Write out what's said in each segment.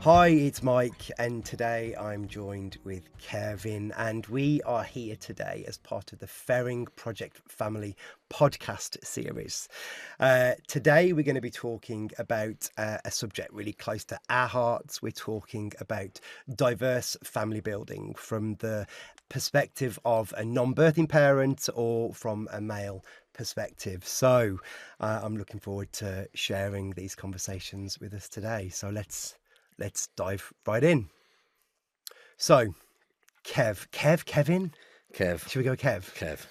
Hi, it's Mike, and today I'm joined with Kevin, and we are here today as part of the Ferring Project Family podcast series. Today we're going to be talking about a subject really close to our hearts. We're talking about diverse family building from the perspective of a non-birthing parent or from a male perspective. So I'm looking forward to sharing these conversations with us today. So let's dive right in. So, Kevin? Kev. Should we go Kev? Kev.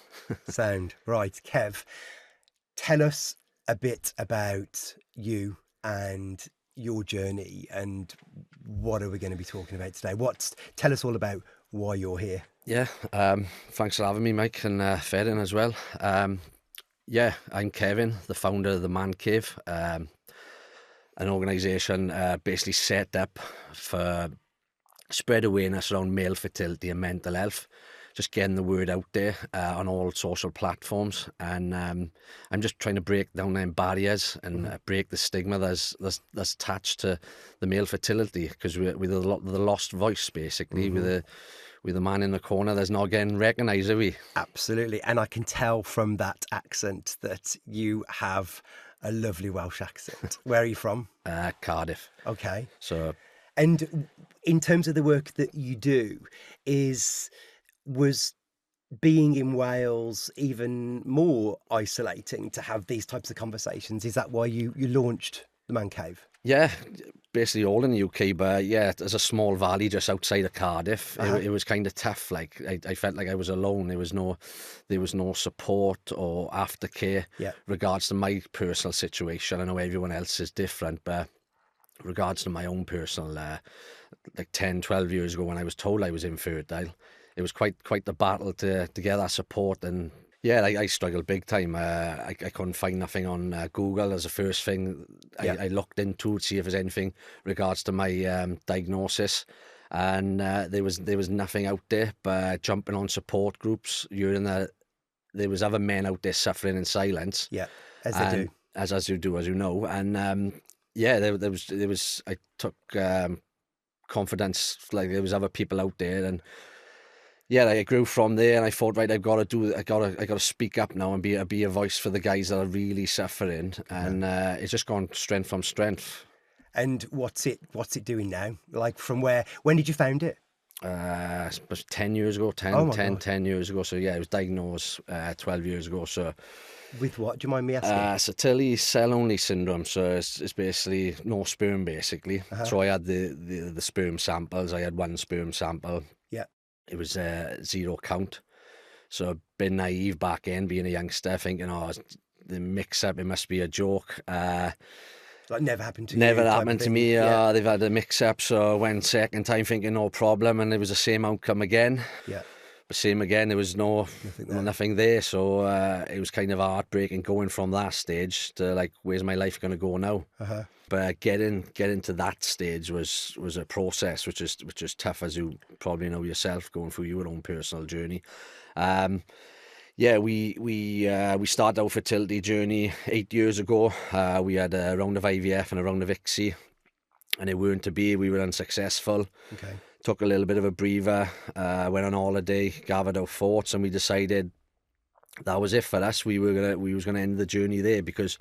Sound. Right, Kev. Tell us a bit about you and your journey and what are we going to be talking about today? Tell us all about why you're here. Yeah, thanks for having me, Mike, and Ferring as well. Yeah, I'm Kevin, the founder of the Man Cave, an organisation basically set up for spread awareness around male fertility and mental health, just getting the word out there on all social platforms, and I'm just trying to break down them barriers and break the stigma that's attached to the male fertility, because we're the lost voice basically. With the man in the corner that's not getting recognised, are we? Absolutely, and I can tell from that accent that you have a lovely Welsh accent. Where are you from? Cardiff. Okay. So, and in terms of the work that you do, was being in Wales even more isolating to have these types of conversations? Is that why you launched the Man Cave? yeah, basically all in the UK, but yeah, there's a small valley just outside of Cardiff. It was kind of tough. Like I felt like I was alone. There was no support or aftercare. Yeah. Regards to my personal situation. I know everyone else is different, but regards to my own personal, like 10, 12 years ago when I was told I was infertile, it was quite the battle to get that support. And yeah, I struggled big time. I couldn't find nothing on Google as the first thing I looked into to see if there's anything regards to my diagnosis, and there was nothing out there. But jumping on support groups, there was other men out there suffering in silence. Yeah, as they do. As you do, as you know. And yeah, there was I took confidence. Like there was other people out there, and yeah, I grew from there, and I thought, right, I got to speak up now and be a voice for the guys that are really suffering, and it's just gone strength from strength. And what's it doing now? Like when did you found it? It was 10 years ago, 10 years ago. So yeah, I was diagnosed 12 years ago. So with what? Do you mind me asking? Fertility cell-only syndrome. So it's basically no sperm, basically. So I had the sperm samples. I had one sperm sample. Yeah. It was zero count. So been naive back then, being a youngster, thinking, oh, the mix-up, it must be a joke. Like never happened to you? Never happened to me. They've had a mix-up, so I went second time thinking no problem, and it was the same outcome again. Yeah. But same again, there was nothing there. So it was kind of heartbreaking going from that stage to like, where's my life going to go now? But getting to that stage was a process, which is tough, as you probably know yourself, going through your own personal journey. Yeah, we started our fertility journey 8 years ago. We had a round of IVF and a round of ICSI, and it weren't to be. We were unsuccessful. Okay. Took a little bit of a breather, went on holiday, gathered our thoughts, and we decided that was it for us. We was gonna end the journey there, because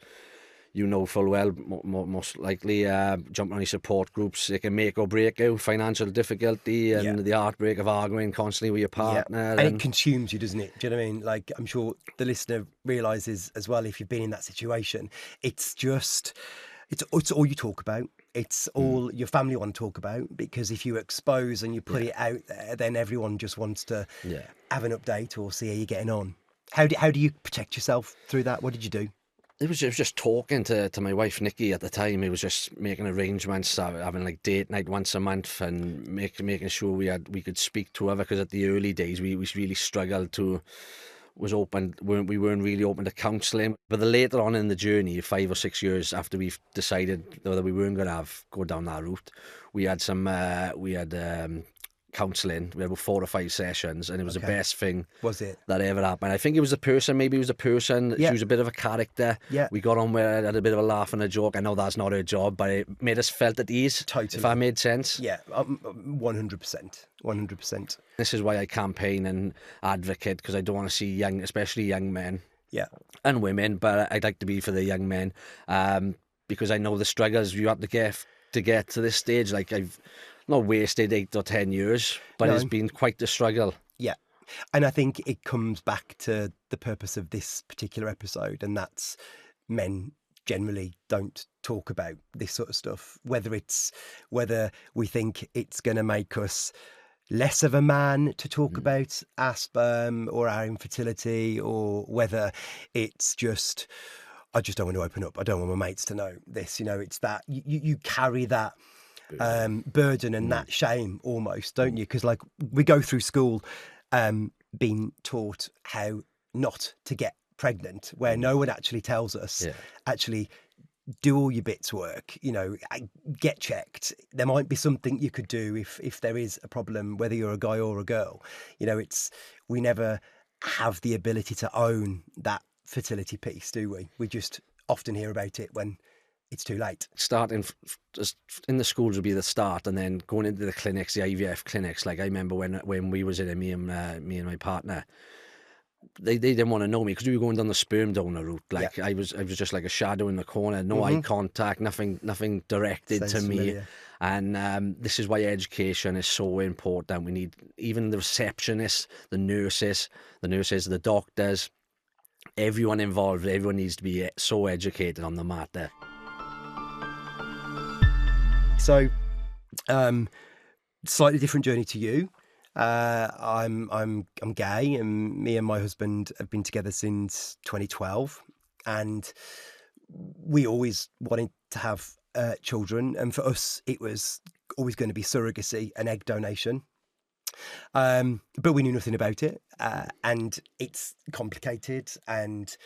you know full well, most likely, jumping on your support groups, it can make or break you. Financial difficulty and the heartbreak of arguing constantly with your partner. And it consumes you, doesn't it? Do you know what I mean? Like, I'm sure the listener realises as well, if you've been in that situation, it's all you talk about. It's all your family want to talk about, because if you expose and you put it out there, then everyone just wants to have an update or see how you're getting on. How do you protect yourself through that? What did you do? It was just talking to my wife Nikki at the time. It was just making arrangements, having like date night once a month, and making sure we could speak to her, because at the early days we really struggled to. We weren't really open to counselling. But later on in the journey, 5 or 6 years after we've decided that we weren't going to go down that route, we had counselling. We had about 4 or 5 sessions, and it was the best thing Was it? that ever happened. I think it was the person, maybe it was the person. Yeah. She was a bit of a character. Yeah. We got on with her, had a bit of a laugh and a joke. I know that's not her job, but it made us felt at ease. Totally. If that made sense. Yeah, 100%. 100%. This is why I campaign and advocate, because I don't want to see especially young men Yeah. and women, but I'd like to be for the young men, because I know the struggles you have to get to this stage. Like, I've not wasted 8 or 10 years, but it's been quite the struggle. Yeah. And I think it comes back to the purpose of this particular episode, and that's men generally don't talk about this sort of stuff, whether we think it's going to make us less of a man to talk about our sperm or our infertility, or whether it's just, I just don't want to open up. I don't want my mates to know this. It's that you carry that burden and that shame almost, don't you? Because like we go through school being taught how not to get pregnant, where no one actually tells us, actually do all your bits work, get checked. There might be something you could do if there is a problem, whether you're a guy or a girl. We never have the ability to own that fertility piece, do we? We just often hear about it when it's too late. Starting in the schools would be the start, and then going into the clinics, the IVF clinics. Like, I remember when we was in it, me and my partner, they didn't want to know me because we were going down the sperm donor route. Like, I was just like a shadow in the corner, no eye contact, nothing directed to me. Familiar. And this is why education is so important. We need even the receptionists, the nurses, the doctors, everyone involved. Everyone needs to be so educated on the matter. So, slightly different journey to you. I'm gay, and me and my husband have been together since 2012, and we always wanted to have children. And for us, it was always going to be surrogacy and egg donation. But we knew nothing about it, and it's complicated, and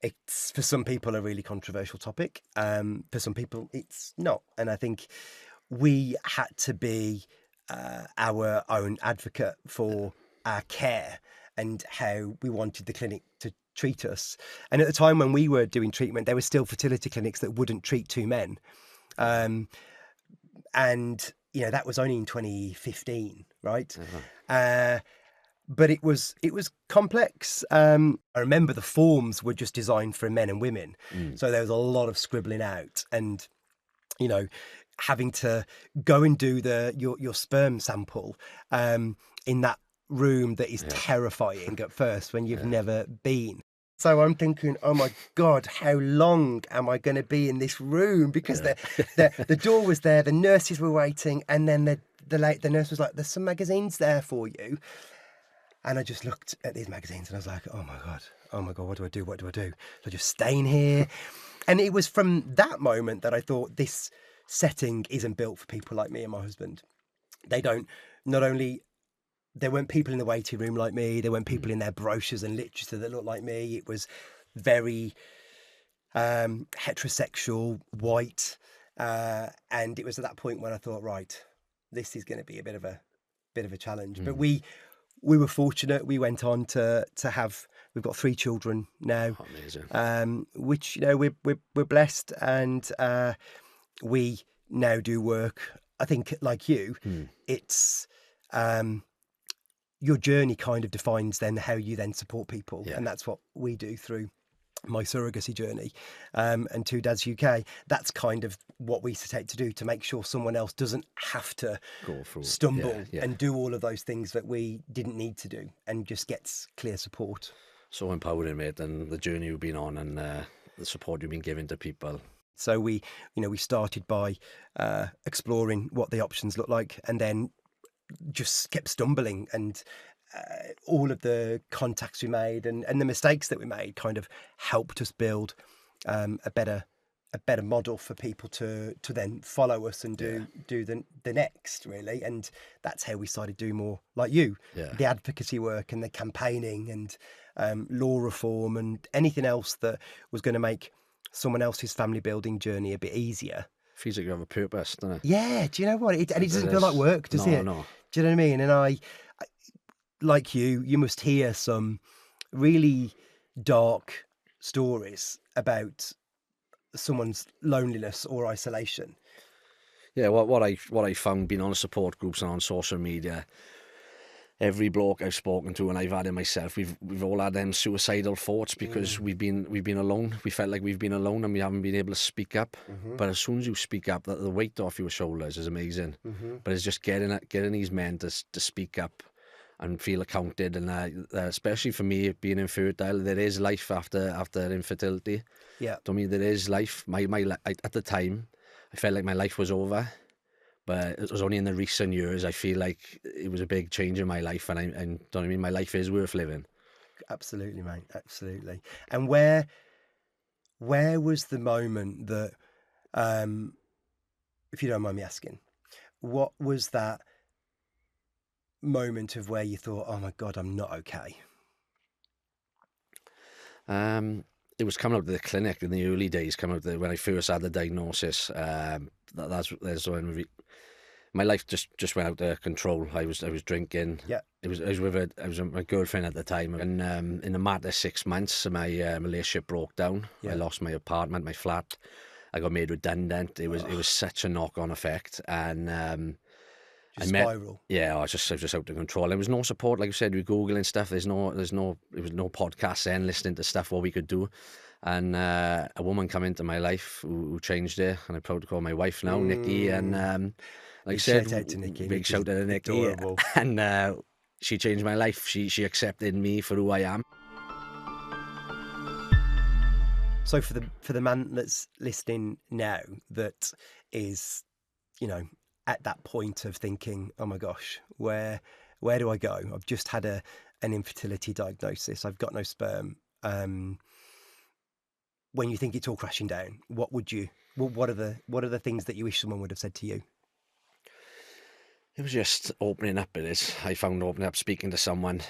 it's, for some people, a really controversial topic. For some people, it's not. And I think we had to be our own advocate for our care and how we wanted the clinic to treat us. And at the time when we were doing treatment, there were still fertility clinics that wouldn't treat 2 men. And that was only in 2015, right? But it was complex. I remember the forms were just designed for men and women. So there was a lot of scribbling out, and, having to go and do your sperm sample in that room that is terrifying at first when you've never been. So I'm thinking, oh my God, how long am I going to be in this room? Because the door was there, the nurses were waiting, and then the nurse was like, "There's some magazines there for you." And I just looked at these magazines and I was like, oh my God, what do I do? What do I do? So I just stay in here. And it was from that moment that I thought, this setting isn't built for people like me and my husband. They weren't people in the waiting room like me. There weren't people in their brochures and literature that looked like me. It was very heterosexual, white. And it was at that point when I thought, right, this is going to be a bit of a challenge. But we were fortunate. We went on to have, we've got 3 children now. Oh, amazing. Which, we're blessed, and we now do work. I think, like you, it's your journey kind of defines then how you then support people. And that's what we do through my surrogacy journey, and Two Dads UK. That's kind of what we set out to do, to make sure someone else doesn't have to go through, stumble and do all of those things that we didn't need to do, and just gets clear support. So empowering, mate, and the journey you've been on, and the support you've been giving to people. So we started by exploring what the options look like, and then just kept stumbling, and all of the contacts we made and the mistakes that we made kind of helped us build a better model for people to then follow us and do the next, really. And that's how we started doing more like you, the advocacy work and the campaigning and law reform and anything else that was going to make someone else's family building journey a bit easier. Feels like you have a purpose, doesn't it? Yeah, do you know what? And it doesn't feel is. like work, does it? No. Do you know what I mean? And I like you must hear some really dark stories about someone's loneliness or isolation. Yeah, what I found being on support groups and on social media, every bloke I've spoken to, and I've had it myself, we've all had them suicidal thoughts because we've been alone. We felt like we've been alone and we haven't been able to speak up. But as soon as you speak up, the weight off your shoulders is amazing. But it's just getting these men to speak up and feel accounted, and especially for me being infertile, there is life after infertility. Yeah. To me, there is life. At the time, I felt like my life was over. But it was only in the recent years I feel like it was a big change in my life, and don't you know what I mean? My life is worth living. Absolutely, mate. Absolutely. And where was the moment that, if you don't mind me asking, what was that moment of where you thought, oh my God, I'm not okay? It was coming out of the clinic in the early days, when I first had the diagnosis. That's when my life just went out of control. I was drinking. Yeah. I was with my girlfriend at the time, and in a matter of 6 months, my relationship broke down. Yeah. I lost my apartment, my flat. I got made redundant. It was such a knock-on effect, and Spiral. I was just out of control. There was no support, like you said, with Google and stuff. There was no podcasts then, listening to stuff, what we could do. And a woman come into my life who changed it, and I'm proud to call my wife now, Nikki. And like I said, shout out to Nikki. big shout out to Nikki. Adorable. And she changed my life. She accepted me for who I am. So for the man that's listening now, that is, at that point of thinking, oh my gosh, where do I go? I've just had an infertility diagnosis. I've got no sperm. When you think it's all crashing down, what are the things that you wish someone would have said to you? It was just opening up. I found opening up, speaking to someone.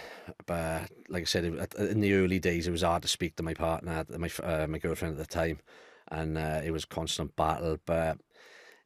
But like I said, in the early days, it was hard to speak to my partner, my girlfriend at the time, and it was a constant battle. But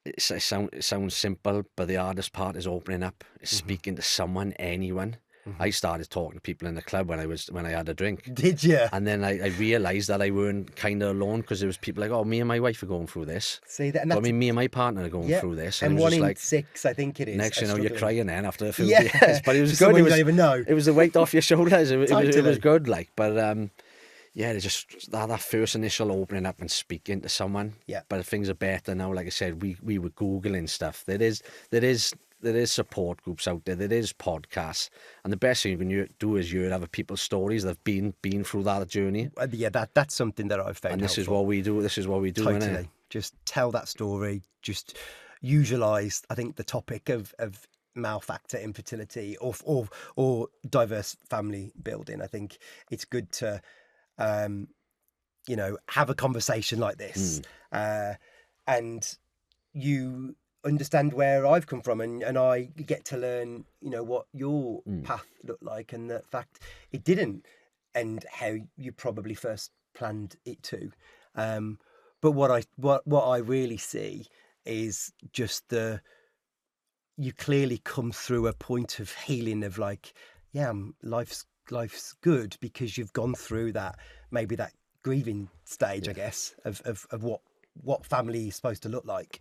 it sounds simple, but the hardest part is opening up, is speaking to someone, anyone. I started talking to people in the club when I had a drink. Did you? And then I realised that I weren't kind of alone, because there was people like, oh, me and my wife are going through this. See that? And me and my partner are going through this. And it was one just in like, 6, I think it is. Next, you're crying then after a few Yeah. years. But it was good. You don't even know. It was the weight off your shoulders. It Totally. was good, like. But it's just that first initial opening up and speaking to someone. Yeah. But things are better now. Like I said, we were Googling stuff. There is support groups out there. There is podcasts, and the best thing you can do is hear other people's stories that have been through that journey. Yeah, that's something that I've found. And this helpful. is what we do. This is what we do. Totally. Innit? Just tell that story. Just usualise, I think, the topic of male factor infertility or diverse family building. I think it's good to have a conversation like this, and you understand where I've come from, and I get to learn, what your path looked like, and the fact it didn't end how you probably first planned it to. But what I really see is just you clearly come through a point of healing of like, yeah, life's good, because you've gone through that, maybe that grieving stage, I guess, of what family is supposed to look like.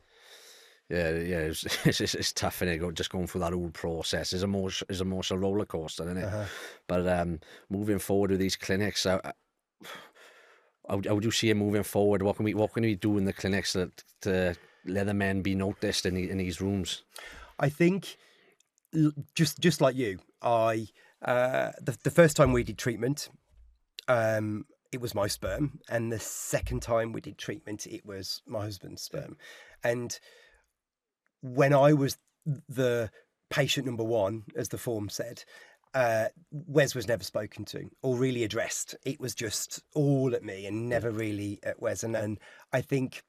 Yeah, it's tough, innit? Just going through that whole process is a emotional roller coaster, isn't it? But moving forward with these clinics, how would you see it moving forward? What can we do in the clinics to let the men be noticed in these rooms? I think just like you, the first time we did treatment, it was my sperm, and the second time we did treatment, it was my husband's sperm. And when I was the patient number 1, as the form said, Wes was never spoken to or really addressed. It was just all at me and never really at Wes. And I think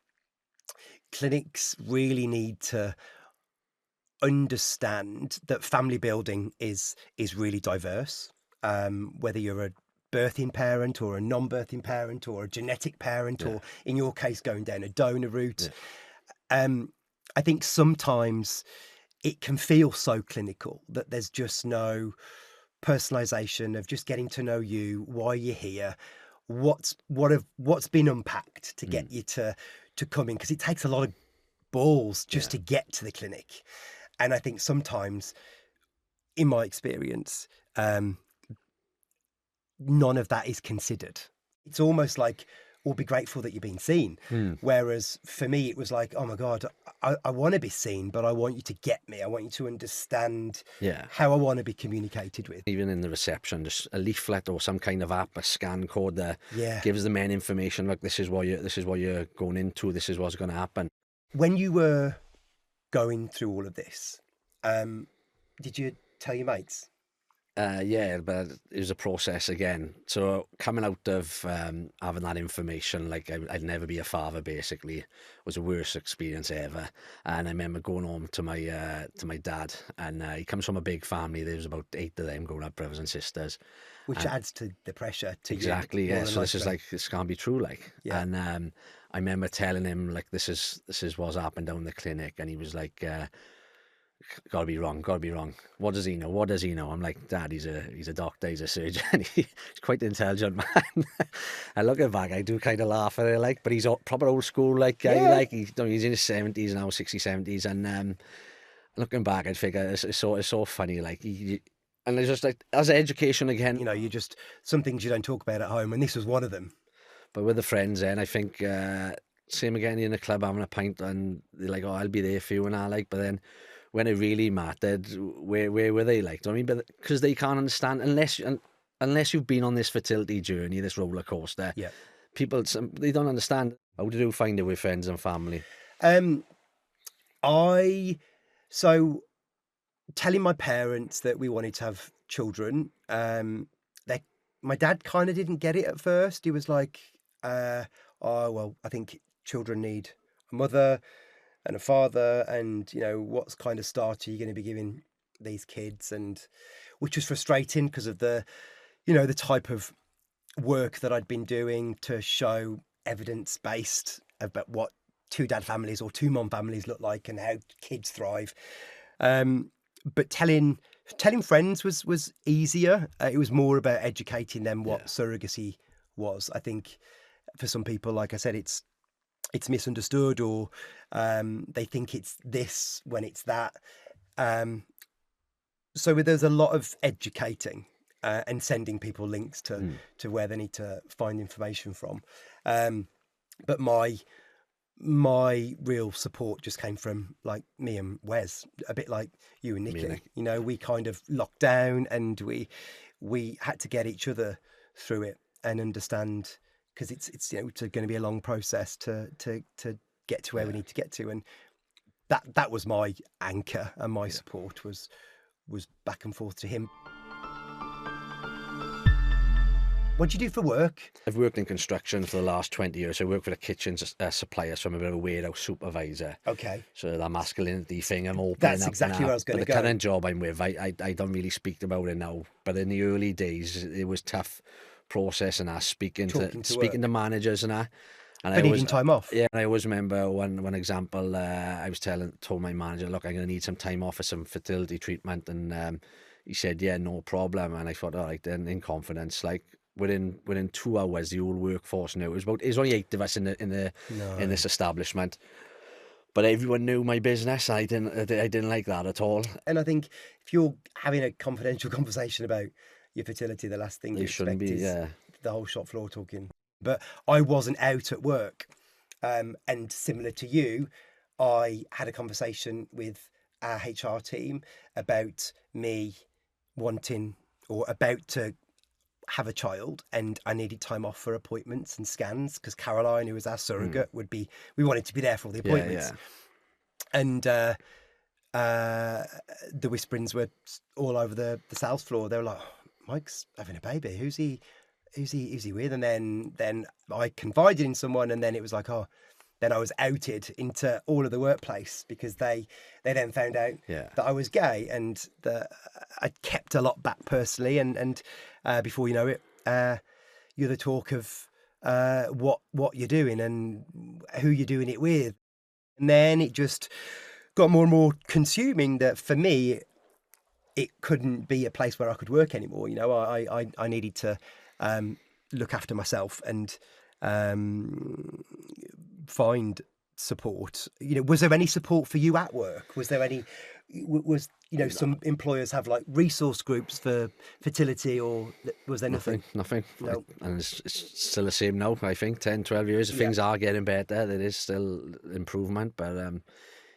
clinics really need to understand that family building is really diverse, whether you're a birthing parent or a non-birthing parent or a genetic parent, or in your case going down a donor route. I think sometimes it can feel so clinical that there's just no personalization of just getting to know you, why you're here, what's been unpacked to get you to come in, because it takes a lot of balls just to get to the clinic. And I think sometimes, in my experience, none of that is considered. It's almost like, we'll be grateful that you're being seen. Whereas for me, it was like, oh my God, I want to be seen, but I want you to get me. I want you to understand how I want to be communicated with. Even in the reception, just a leaflet or some kind of app, a scan code that Yeah. gives the men information, like this is what you're going into, this is what's going to happen. When you were going through all of this, did you tell your mates? Yeah, but it was a process again. So coming out of having that information, like I'd never be a father, basically, was the worst experience ever. And I remember going home to my dad, and he comes from a big family. There was about 8 of them growing up, brothers and sisters. Which adds to the pressure to Exactly, you. yeah. So this is like, this can't be true, like. Yeah. And I remember telling him, like, this is what's happened down the clinic, and he was like, gotta be wrong. What does he know? I'm like, Dad, he's a doctor, he's a surgeon. He's quite an intelligent man. And looking back, I do kind of laugh at it, like, but he's proper old school, like, guy, like, he's in his 70s now, 60s, 70s, and looking back, I'd figure it's so funny, like, and it's just like, as education again. You know, you just, some things you don't talk about at home, and this was one of them. But with the friends then, I think, same again in the club having a pint, and they're like, oh, I'll be there for you and I, like, but then when it really mattered, where were they, like? Do you know what I mean? But because they can't understand, unless you've been on this fertility journey, this roller coaster. Yeah. People, they don't understand. How did you find it with friends and family? So telling my parents that we wanted to have children, my dad kind of didn't get it at first. He was like, oh, well, I think children need a mother and a father, and, you know, what kind of start are you going to be giving these kids? And which was frustrating because of the, you know, the type of work that I'd been doing to show evidence-based about what 2 dad families or 2 mom families look like and how kids thrive. But telling friends was easier. It was more about educating them what surrogacy was. I think for some people, like I said, it's misunderstood, or they think it's this when it's that. So there's a lot of educating and sending people links to where they need to find information from. But my real support just came from, like, me and Wes, a bit like you and Nikki. You know, we kind of locked down, and we had to get each other through it and understand, because it's you know, it's going to be a long process to get to where we need to get to, and that was my anchor, and my support was back and forth to him. What do you do for work? I've worked in construction for the last 20 years. I work for a kitchen supplier, so I'm a bit of a warehouse supervisor. Okay. So that masculinity thing, I'm opening That's up. exactly where I was going to go. But the current job I'm with, I don't really speak about it now. But in the early days, it was tough process and speaking to managers and that. And but needing time off. Yeah, and I always remember one example. I told my manager, look, I'm going to need some time off for some fertility treatment, and he said, yeah, no problem. And I thought, all right, then, in confidence, like, within 2 hours, the whole workforce knew. It was only 8 of us in this establishment, but everyone knew my business. I didn't like that at all. And I think if you're having a confidential conversation about your fertility, the last thing you expect is the whole shop floor talking. But I wasn't out at work, and similar to you, I had a conversation with our HR team about me wanting, or about to have a child, and I needed time off for appointments and scans, because Caroline, who was our surrogate, we wanted to be there for all the appointments. And the whisperings were all over the sales floor. They were like, oh, Mike's having a baby, who's he with? And then I confided in someone, and then it was like, then I was outed into all of the workplace, because they then found out that I was gay, and that I'd kept a lot back personally, and before you know it, you're the talk of what you're doing and who you're doing it with. And then it just got more and more consuming, that for me, it couldn't be a place where I could work anymore. You know, I needed to look after myself and find support. You know, was there any support for you at work? Was there any, some employers have like resource groups for fertility, or was there nothing? Nothing. No. And it's still the same now, I think, 10, 12 years. Things are getting better. There is still improvement, but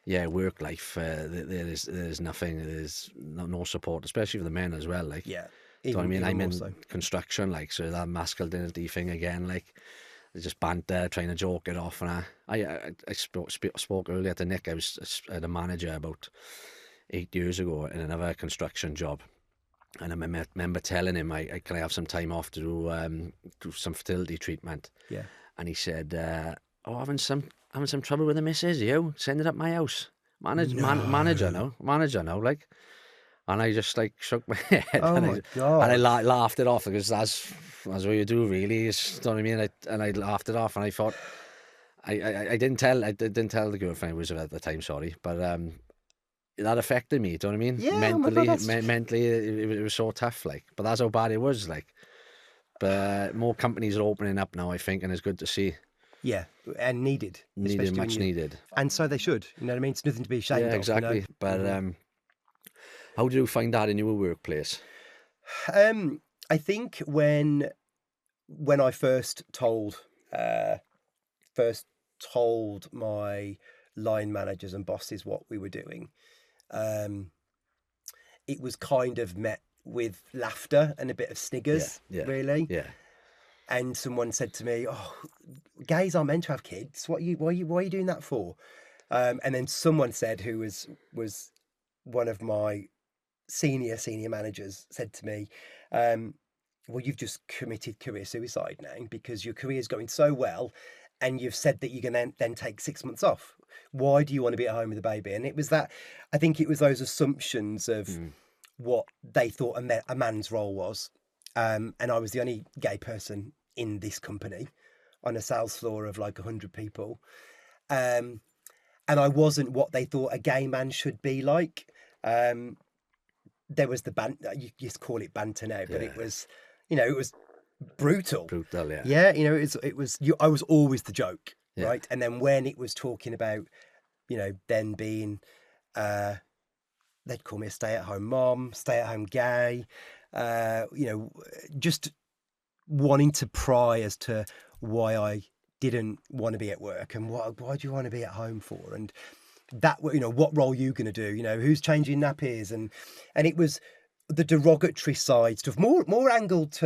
work life, there's nothing. There's no support, especially for the men as well. Like, Yeah. do you know what I mean? I'm in so. construction, like, so that masculinity thing again, like, they just banter, trying to joke it off. And I spoke earlier to Nick. I had a manager about 8 years ago in another construction job, and I remember telling him, can I have some time off to do some fertility treatment? Yeah. And he said, having some trouble with the missus, you send it up my house. Manager now, like. And I just like shook my head, Oh and my God. I laughed it off, because that's what you do, really. You know what I mean? I laughed it off, and I thought, I didn't tell the girlfriend I was with at the time, sorry, but that affected me. Do you know what I mean? Yeah, Mentally, oh my God, mentally, it was so tough, like. But that's how bad it was, like. But more companies are opening up now, I think, and it's good to see. Yeah, and needed, Much needed, and so they should. You know what I mean? It's nothing to be ashamed of. Yeah, exactly. You know? But how do you find that in your workplace? I think when I first told my line managers and bosses what we were doing, it was kind of met with laughter and a bit of sniggers, really. Yeah. And someone said to me, "Oh, gays aren't meant to have kids. Why are you doing that for?" And then someone said, who was one of my senior managers, said to me, "Well, you've just committed career suicide now, because your career is going so well, and you've said that you're going to then take 6 months off. Why do you want to be at home with a baby?" And it was that, I think it was those assumptions of what they thought a man's role was. And I was the only gay person in this company on a sales floor of like 100 people. And I wasn't what they thought a gay man should be like. There was the banter, you just call it banter now, but it was, it was brutal. Brutal, yeah. Yeah, I was always the joke, right? And then when it was talking about, then being, they'd call me a stay-at-home mom, stay-at-home gay, just wanting to pry as to why I didn't want to be at work, and why do you want to be at home for? And that, what role are you going to do? Who's changing nappies? And it was the derogatory side stuff, more angled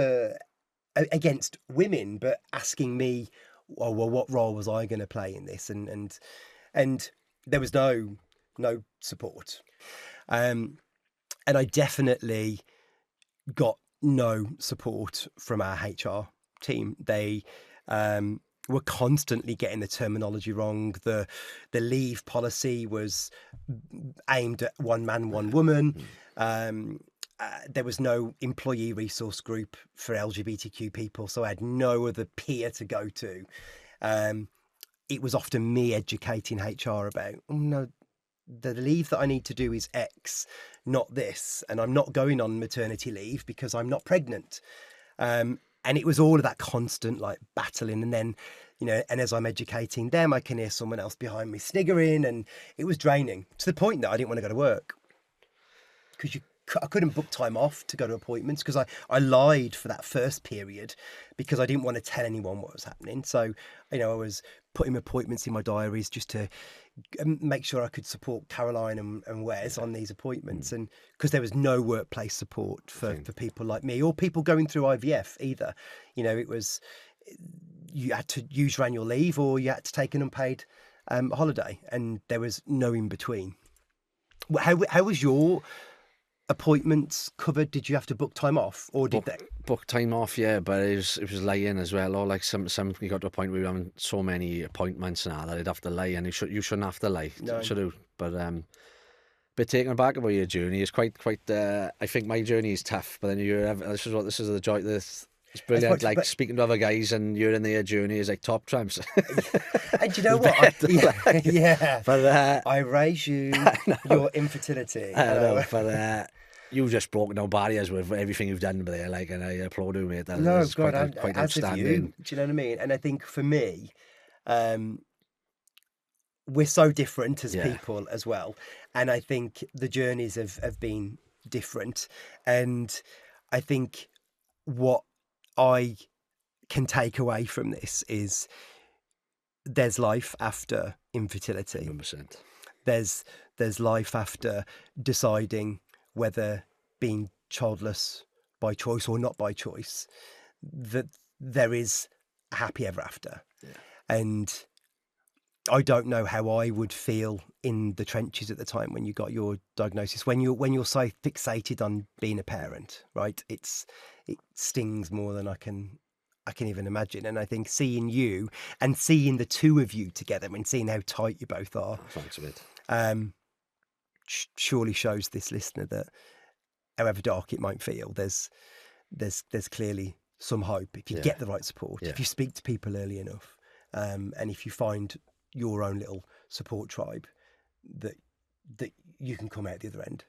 against women, but asking me, oh, well, what role was I going to play in this? And there was no support. And I definitely got no support from our HR team. They were constantly getting the terminology wrong. The leave policy was aimed at one man, one woman. There was no employee resource group for LGBTQ people, so I had no other peer to go to. It was often me educating HR about, oh, no, the leave that I need to do is X, not this. And I'm not going on maternity leave because I'm not pregnant. And it was all of that constant like battling. And then, and as I'm educating them, I can hear someone else behind me sniggering, and it was draining to the point that I didn't want to go to work, because I couldn't book time off to go to appointments, because I lied for that first period because I didn't want to tell anyone what was happening. So, I was putting appointments in my diaries just to make sure I could support Caroline and Wes on these appointments. And because there was no workplace support for people like me, or people going through IVF either. It was, you had to use your annual leave, or you had to take an unpaid holiday, and there was no in between. How was your appointments covered? Did you have to book time off, or did they book time off? Yeah, but it was lying as well, or like some you got to a point where we were having so many appointments now that I'd have to lie, and you shouldn't have to lie. No. Should have, but bit taken aback about your journey. It's quite I think my journey is tough, but then this is the joy, It's brilliant. much- Like but- speaking to other guys and you're in their journey is like top tramps. And do you know what? Yeah. But I raise you your infertility. I know, but you've just broken down barriers with everything you've done there. Like, and I applaud you, mate. That No, is God, quite as of outstanding. you. Do you know what I mean? And I think for me, we're so different as Yeah. people as well. And I think the journeys have been different. And I think what I can take away from this is there's life after infertility. 100%. There's life after deciding whether being childless by choice or not by choice, that there is a happy ever after. Yeah. And I don't know how I would feel in the trenches at the time when you got your diagnosis, when you're so fixated on being a parent, right? It stings more than I can even imagine. And I think seeing you and seeing the two of you together and seeing how tight you both are, Thanks a bit. surely shows this listener that however dark it might feel, there's clearly some hope if you get the right support, if you speak to people early enough, and if you find your own little support tribe, that you can come out the other end.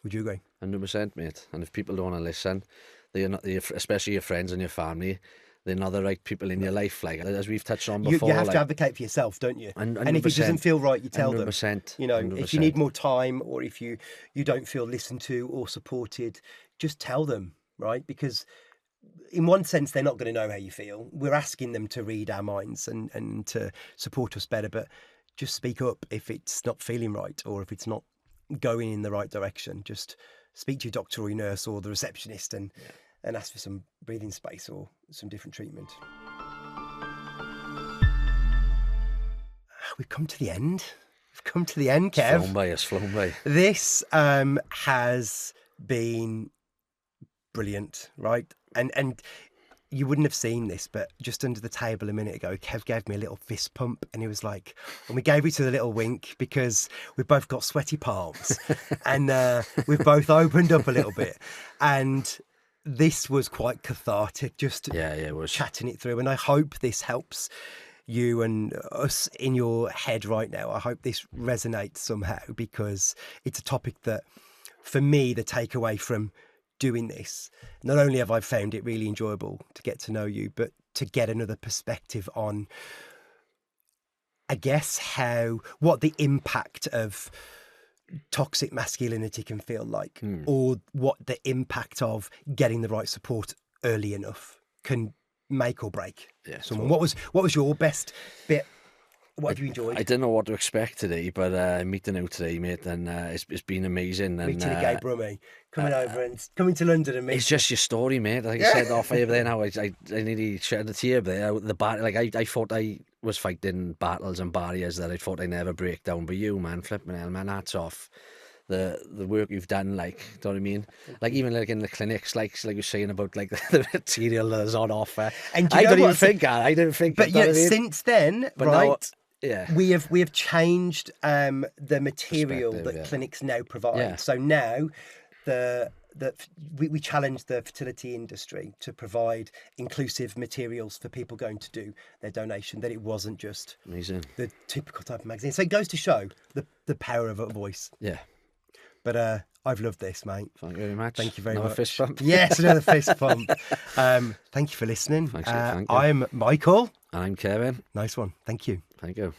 Would you agree? 100%, mate. And if people don't want to listen, they're not, especially your friends and your family, they're not the right people in your life. Like, as we've touched on before, You have to advocate for yourself, don't you? And if it doesn't feel right, you tell them. 100%, You know, 100%. if you need more time or if you don't feel listened to or supported, just tell them, right? Because in one sense, they're not going to know how you feel. We're asking them to read our minds and to support us better, but just speak up if it's not feeling right or if it's not going in the right direction. Just speak to your doctor or your nurse or the receptionist and ask for some breathing space or some different treatment. We've come to the end. We've come to the end, Kev. It's flown by. This has been brilliant, right? And you wouldn't have seen this, but just under the table a minute ago, Kev gave me a little fist pump and he was like, and we gave each other a little wink because we've both got sweaty palms and we've both opened up a little bit. And this was quite cathartic, just it was. chatting it through. And I hope this helps you and us in your head right now. I hope this resonates somehow because it's a topic that, for me, the takeaway from doing this, not only have I found it really enjoyable to get to know you, but to get another perspective on, I guess, what the impact of toxic masculinity can feel like, or what the impact of getting the right support early enough can make or break someone. What was your best bit? What have you enjoyed? I didn't know what to expect today, but meeting out today, mate, and it's been amazing. And Meeting a gay brummie, coming over and coming to London and meeting. It's just your story, mate. Like I said off air there now, I nearly shed a tear there. I thought I was fighting battles and barriers that I thought I'd never break down. But you, man, flipping hell, man, hats off. The work you've done, like, do you know what I mean? Like, even like in the clinics, like you're saying about like the material that's on offer. And I didn't think. But yeah, since then, but right? Now, yeah, we have changed the material that clinics now provide. Yeah. So now we challenge the fertility industry to provide inclusive materials for people going to do their donation, that it wasn't just amazing, the typical type of magazine. So it goes to show the power of a voice. Yeah. But I've loved this, mate. Thank you very much. Thank you very Another much. fist bump. Yes, another fist bump. Thank you for listening. Thank you. I'm Michael. And I'm Kevin. Nice one. Thank you. Thank you.